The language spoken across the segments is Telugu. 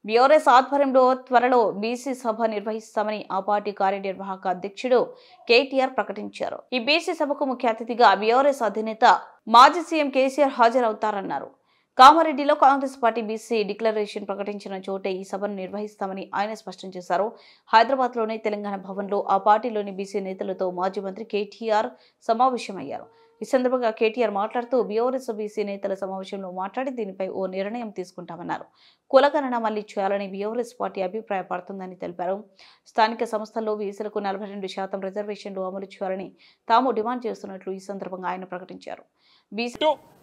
బీఆర్ఎస్ ఆధ్వర్యంలో త్వరలో బీసీ సభ నిర్వహిస్తామని ఆ పార్టీ కార్యనిర్వాహక అధ్యక్షుడు కేటీఆర్ ప్రకటించారు. ఈ బీసీ సభకు ముఖ్య అతిథిగా బీఆర్ఎస్ అధినేత మాజీ సీఎం కేసీఆర్ హాజరవుతారన్నారు. కామారెడ్డిలో కాంగ్రెస్ పార్టీ బీసీ డిక్లరేషన్ ప్రకటించిన చోటే ఈ సభను నిర్వహిస్తామని ఆయన స్పష్టం చేశారు. హైదరాబాద్లోని తెలంగాణ భవన్లో ఆ పార్టీలోని బీసీ నేతలతో మాజీ మంత్రి కేటీఆర్ సమావేశమయ్యారు. ఈ సందర్భంగా కేటీఆర్ మాట్లాడుతూ బీఆర్ఎస్ బీసీ నేతల సమావేశంలో మాట్లాడి దీనిపై ఓ నిర్ణయం తీసుకుంటామన్నారు. కులగణన మళ్లీ చేయాలని బీఆర్ఎస్ పార్టీ అభిప్రాయపడుతుందని తెలిపారు. స్థానిక సంస్థల్లో బీసీలకు 42% రిజర్వేషన్లు అమలు చేయాలని తాము డిమాండ్ చేస్తున్నట్లు ఈ సందర్భంగా ఆయన ప్రకటించారు.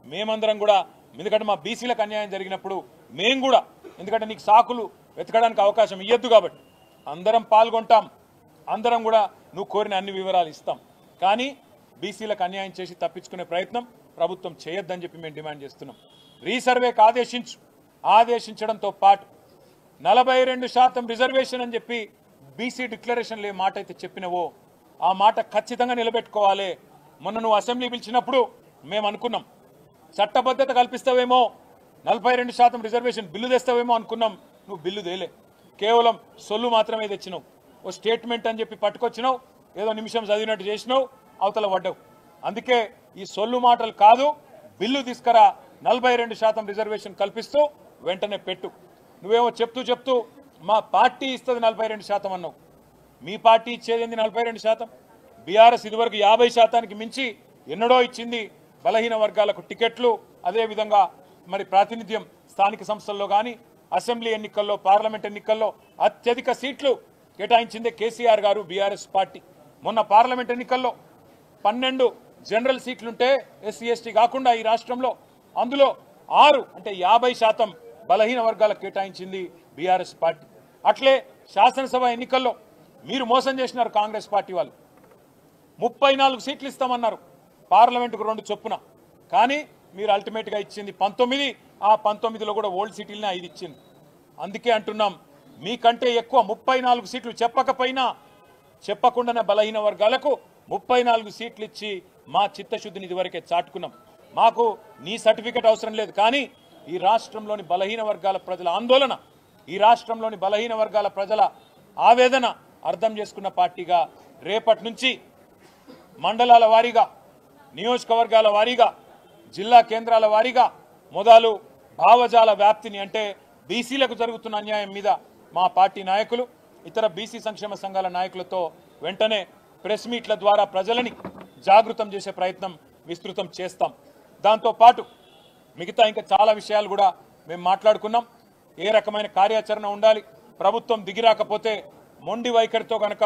మేమందరం కూడా ఎందుకంటే మా బీసీలకు అన్యాయం జరిగినప్పుడు మేము కూడా ఎందుకంటే నీకు సాకులు వెతకడానికి అవకాశం ఇయ్యద్దు కాబట్టి అందరం పాల్గొంటాం, అందరం కూడా నువ్వు కోరిన అన్ని వివరాలు ఇస్తాం. కానీ బీసీలకు అన్యాయం చేసి తప్పించుకునే ప్రయత్నం ప్రభుత్వం చేయొద్దని చెప్పి మేము డిమాండ్ చేస్తున్నాం. రీసర్వేకి ఆదేశించడంతో పాటు 42% రిజర్వేషన్ అని చెప్పి బీసీ డిక్లరేషన్లో ఏ మాట అయితే చెప్పినవో ఆ మాట ఖచ్చితంగా నిలబెట్టుకోవాలి. మొన్న నువ్వు అసెంబ్లీ పిలిచినప్పుడు మేము అనుకున్నాం చట్టబద్ధత కల్పిస్తావేమో, 42% రిజర్వేషన్ బిల్లు తెస్తావేమో అనుకున్నాం. నువ్వు బిల్లు తేలే, కేవలం సొల్లు మాత్రమే తెచ్చినావు. ఓ స్టేట్మెంట్ అని చెప్పి పట్టుకొచ్చినావు, ఏదో నిమిషం చదివినట్టు చేసినావు, అవతల పడ్డావు. అందుకే ఈ సొల్లు మాటలు కాదు, బిల్లు తీసుకురా, 42% రిజర్వేషన్ కల్పిస్తూ వెంటనే పెట్టు. నువ్వేమో చెప్తూ మా పార్టీ ఇస్తుంది 42% అన్నావు. మీ పార్టీ ఇచ్చేది 42%? బీఆర్ఎస్ ఇదివరకు 50%కి మించి ఎన్నడో ఇచ్చింది బలహీన వర్గాలకు టికెట్లు, అదేవిధంగా మరి ప్రాతినిధ్యం స్థానిక సంస్థల్లో కానీ అసెంబ్లీ ఎన్నికల్లో పార్లమెంట్ ఎన్నికల్లో అత్యధిక సీట్లు కేటాయించిందే కేసీఆర్ గారు బీఆర్ఎస్ పార్టీ. మొన్న పార్లమెంట్ ఎన్నికల్లో 12 జనరల్ సీట్లుంటే ఎస్సీ ఎస్టీ కాకుండా ఈ రాష్ట్రంలో అందులో 6 అంటే 50% బలహీన వర్గాలకు కేటాయించింది బీఆర్ఎస్ పార్టీ. అట్లే శాసనసభ ఎన్నికల్లో మీరు మోసం చేసినారు కాంగ్రెస్ పార్టీ వాళ్ళు. 34 సీట్లు ఇస్తామన్నారు, పార్లమెంటుకు 2 చొప్పున. కానీ మీరు అల్టిమేట్గా ఇచ్చింది 19. ఆ 19లో కూడా ఓల్డ్ సిటీలనే 5 ఇచ్చింది. అందుకే అంటున్నాం మీకంటే ఎక్కువ 34 సీట్లు చెప్పకుండానే బలహీన వర్గాలకు 34 సీట్లు ఇచ్చి మా చిత్తశుద్ధిని ఇదివరకే చాటుకున్నాం. మాకు నీ సర్టిఫికెట్ అవసరం లేదు. కానీ ఈ రాష్ట్రంలోని బలహీన వర్గాల ప్రజల ఆందోళన, ఈ రాష్ట్రంలోని బలహీన వర్గాల ప్రజల ఆవేదన అర్థం చేసుకున్న పార్టీగా రేపటి నుంచి మండలాల వారీగా, నియోజకవర్గాల వారీగా, జిల్లా కేంద్రాల వారీగా మొదలు భావజాల వ్యాప్తిని అంటే బీసీలకు జరుగుతున్న అన్యాయం మీద మా పార్టీ నాయకులు, ఇతర బీసీ సంక్షేమ సంఘాల నాయకులతో వెంటనే ప్రెస్ మీట్ల ద్వారా ప్రజలని జాగృతం చేసే ప్రయత్నం విస్తృతం చేస్తాం. దాంతోపాటు మిగతా ఇంకా చాలా విషయాలు కూడా మేము మాట్లాడుకున్నాం. ఏ రకమైన కార్యాచరణ ఉండాలి, ప్రభుత్వం దిగిరాకపోతే మొండి వైఖరితో కనుక